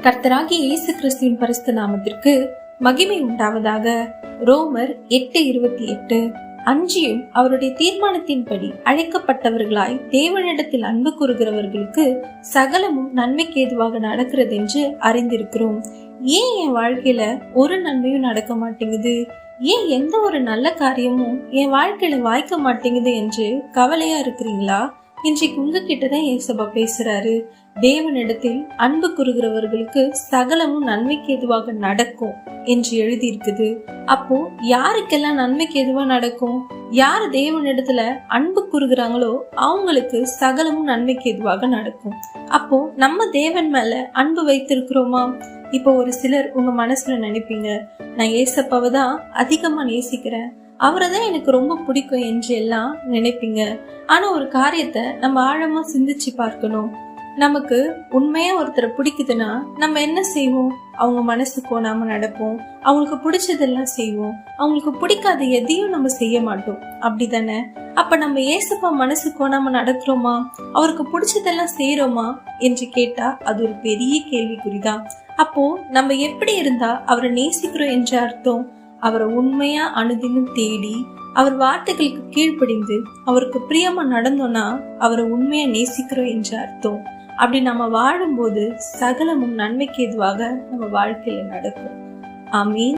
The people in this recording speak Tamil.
கர்த்தராகிய இயேசு கிறிஸ்துவின் பரிசுத்த நாமத்திற்கு மகிமை உண்டாவதாக. ரோமர் 8:28. அஞ்சியும் அவருடைய தீர்மானத்தின்படி அழைக்கப்பட்டவர்களாய் தேவனிடத்தில் அன்பு கூறுகிறவர்களுக்கு சகலமும் நன்மைக்கு ஏதுவாக நடக்கிறது என்று அறிந்திருக்கிறோம். ஏன் என் வாழ்க்கையில ஒரு நன்மையும் நடக்க மாட்டேங்குது, ஏன் எந்த ஒரு நல்ல காரியமும் என் வாழ்க்கையில வாய்க்க மாட்டேங்குது என்று கவலையா இருக்கிறீங்களா? இன்றைக்கு உங்ககிட்டதான் ஏசப்பா பேசுறாரு. தேவனிடத்தில் அன்பு கூறுகிறவர்களுக்கு சகலமும் நன்மைக்கு எதுவாக நடக்கும் என்று எழுதி இருக்குது. அப்போ யாருக்கெல்லாம் நன்மைக்கு எதுவா நடக்கும்? யாரு தேவனிடத்துல அன்பு கூறுகிறாங்களோ அவங்களுக்கு சகலமும் நன்மைக்கு எதுவாக நடக்கும். அப்போ நம்ம தேவன் மேல அன்பு வைத்திருக்கிறோமா? இப்போ ஒரு சிலர் உங்க மனசுல நினைப்பீங்க, நான் ஏசப்பாவை தான் அதிகமா நேசிக்கிறேன், அவரை தான் எனக்கு ரொம்ப பிடிக்கும் என்று எல்லாம் நினைப்பீங்க. ஆனா ஒரு காரியத்தை நம்ம ஆழமா சிந்திச்சு பார்க்கணும். நமக்கு உண்மையா ஒருத்தரை பிடிக்குதுன்னா நம்ம என்ன செய்வோம்? அவங்க மனசு கோணாம நடப்போம், அவங்களுக்கு பிடிச்சதெல்லாம் செய்வோம், அவங்களுக்கு பிடிக்காத எதையும் நம்ம செய்ய மாட்டோம், அப்படிதானே? அப்ப நம்ம ஏசப்பா மனசு கோணாம நடக்கிறோமா? அவருக்கு பிடிச்சதெல்லாம் செய்யறோமா என்று கேட்டா அது ஒரு பெரிய கேள்விக்குறிதான். அப்போ நம்ம எப்படி இருந்தா அவரை நேசிக்கிறோம் என்ற அர்த்தம்? அவரை உண்மையா அனுதினம் தேடி அவர் வார்த்தைகளுக்கு கீழ்ப்படிந்து அவருக்கு பிரியமா நடந்தோம்னா அவரை உண்மையா நேசிக்கிறோம் என்ற அர்த்தம். அப்படி நம்ம வாழும்போது சகலமும் நன்மைக்கு எதுவாக நம்ம வாழ்க்கையில நடக்கும். ஆமீன்.